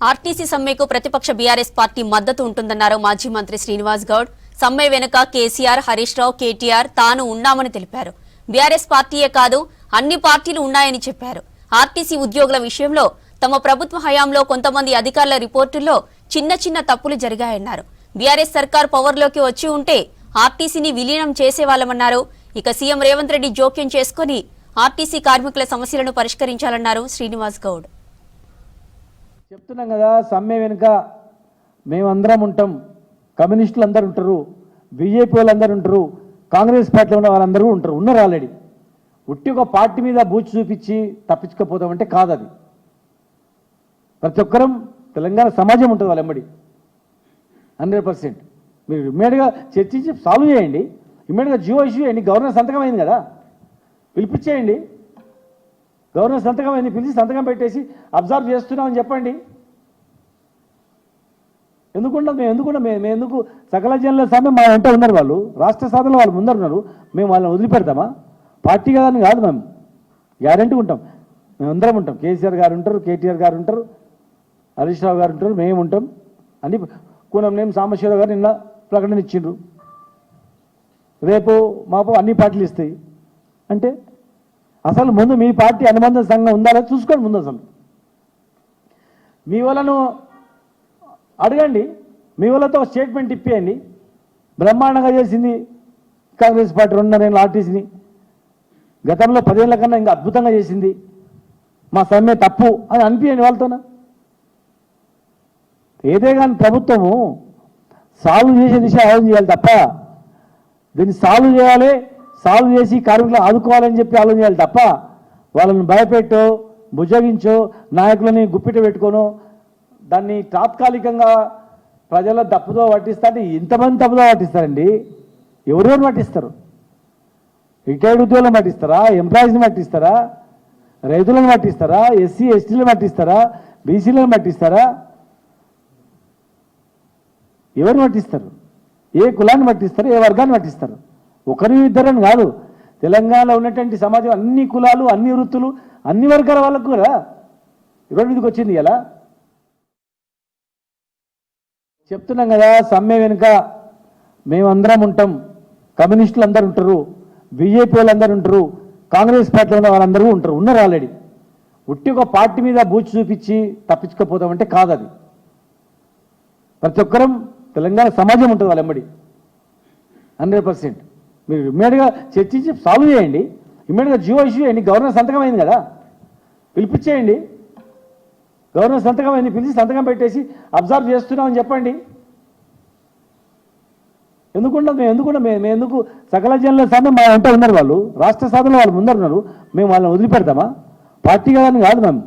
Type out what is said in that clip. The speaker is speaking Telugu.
ఆర్టీసీ సమ్మెకు ప్రతిపక్ష బీఆర్ఎస్ పార్టీ మద్దతు ఉంటుందన్నారు మాజీ మంత్రి శ్రీనివాస్ గౌడ్. సమ్మె వెనుక కేసీఆర్, హరీష్ రావు, కేటీఆర్ తాను ఉన్నామని తెలిపారు. బీఆర్ఎస్ పార్టీయే కాదు అన్ని పార్టీలు ఉన్నాయని చెప్పారు. ఆర్టీసీ ఉద్యోగుల విషయంలో తమ ప్రభుత్వ హయాంలో కొంతమంది అధికారుల రిపోర్టుల్లో చిన్న చిన్న తప్పులు జరిగాయన్నారు. బీఆర్ఎస్ సర్కార్ పవర్లోకి వచ్చి ఉంటే ఆర్టీసీని విలీనం చేసేవాళ్లమన్నారు. ఇక సీఎం రేవంత్ రెడ్డి జోక్యం చేసుకుని ఆర్టీసీ కార్మికుల సమస్యలను పరిష్కరించాలన్నారు శ్రీనివాస్ గౌడ్. చెప్తున్నాం కదా, సమ్మె వెనుక మేమందరం ఉంటాం, కమ్యూనిస్టులు అందరూ ఉంటారు, బీజేపీ వాళ్ళందరూ ఉంటారు, కాంగ్రెస్ పార్టీలో ఉన్న వాళ్ళందరూ ఉంటారు, ఉన్నారు ఆల్రెడీ. ఉట్టి ఒక పార్టీ మీద బూచి చూపించి తప్పించుకపోతామంటే కాదు. అది ప్రతి ఒక్కరం తెలంగాణ సమాజం ఉంటుంది వాళ్ళ వెంబడి 100%. మీరు ఇమ్మీడియట్గా చర్చించి సాల్వ్ చేయండి, ఇమ్మీడియట్గా జియో ఇష్యూ చేయండి. గవర్నర్ సంతకం అయింది కదా, పిలిపించేయండి. గవర్నర్ సంతకం అయింది, పిలిచి సంతకం పెట్టేసి అబ్జర్వ్ చేస్తున్నామని చెప్పండి. మేము ఎందుకు సకల జనుల సమ్మె మా వెంట ఉన్నారు, వాళ్ళు రాష్ట్ర సాధనలో వాళ్ళు ముందరున్నారు. మేము వాళ్ళని వదిలిపెడతామా? పార్టీ కదని కాదు, మేము గ్యారంటీ ఉంటాం. మేమందరం ఉంటాం. కేసీఆర్ గారు ఉంటారు, కేటీఆర్ గారు ఉంటారు, హరీష్ రావు గారు ఉంటారు, మేము ఉంటాం అని కూనంనేని సాంబశివరావు గారు నిన్న ప్రకటన ఇచ్చిండ్రు. రేపు మాపు అన్ని పార్టీలు ఇస్తాయి అంటే అసలు ముందు మీ పార్టీ అనుబంధ సంఘం ఉందా లేదా చూసుకోండి. ముందు అసలు మీ వాళ్ళను అడగండి, మీ వాళ్ళతో స్టేట్మెంట్ ఇప్పేయండి. బ్రహ్మాండంగా చేసింది కాంగ్రెస్ పార్టీ 2.5 ఏళ్ళ ఆర్టీసీని, గతంలో 10 ఏళ్ల కన్నా ఇంకా అద్భుతంగా చేసింది. మా సమ్మె తప్పు అని అనిపించండి వాళ్ళతోన. ఏదే కానీ ప్రభుత్వము సాల్వ్ చేసే దిశ ఆలోచన చేయాలి తప్ప దీన్ని సాల్వ్ చేయాలి, సాల్వ్ చేసి కార్మికులను ఆదుకోవాలని చెప్పి ఆలోచన చేయాలి తప్ప వాళ్ళని భయపెట్టో భుజగించో నాయకులని గుప్పిట పెట్టుకోనో దాన్ని తాత్కాలికంగా ప్రజల తప్పుదో పట్టిస్తా అంటే ఇంతమంది తప్పుదో పట్టిస్తారండి. ఎవరెవరు పట్టిస్తారు? రిటైర్డ్ ఉద్యోగులను పట్టిస్తారా? ఎంప్లాయీస్ని పట్టిస్తారా? రైతులను పట్టిస్తారా? ఎస్సీ ఎస్టీలను పట్టిస్తారా? బీసీలను పట్టిస్తారా? ఎవరిని పట్టిస్తారు? ఏ కులాన్ని పట్టిస్తారు? ఏ వర్గాన్ని పట్టిస్తారు? ఒకరి ఇద్దరని కాదు, తెలంగాణలో ఉన్నటువంటి సమాజం అన్ని కులాలు, అన్ని వృత్తులు, అన్ని వర్గాల వాళ్ళకు కూడా ఈరోజు మీదకి వచ్చింది. ఎలా చెప్తున్నాం కదా, సమ్మె వెనుక మేమందరం ఉంటాం, కమ్యూనిస్టులు అందరూ ఉంటారు, బీజేపీ వాళ్ళందరూ ఉంటారు, కాంగ్రెస్ పార్టీలో ఉన్న వాళ్ళందరూ ఉంటారు, ఉన్నారు ఆల్రెడీ. ఉట్టి ఒక పార్టీ మీద బూచి చూపించి తప్పించుకపోతామంటే కాదు. అది ప్రతి ఒక్కరం తెలంగాణ సమాజం ఉంటుంది వాళ్ళ వెంబడి 100%. మీరు ఇమ్మీడియట్గా చర్చించి సాల్వ్ చేయండి, ఇమ్మీడియట్గా జియో ఇష్యూ చేయండి. గవర్నర్ సంతకం అయింది కదా, పిలిపించేయండి. గవర్నర్ సంతకం అయింది, పిలిచి సంతకం పెట్టేసి అబ్జర్వ్ చేస్తున్నామని చెప్పండి. మేము ఎందుకు సకల జనుల సమ్మె మా వెంట ఉన్నారు, వాళ్ళు రాష్ట్ర సాధనలో వాళ్ళు ముందరున్నారు. మేము వాళ్ళని వదిలిపెడతామా? పార్టీ కదని కాదు, మేము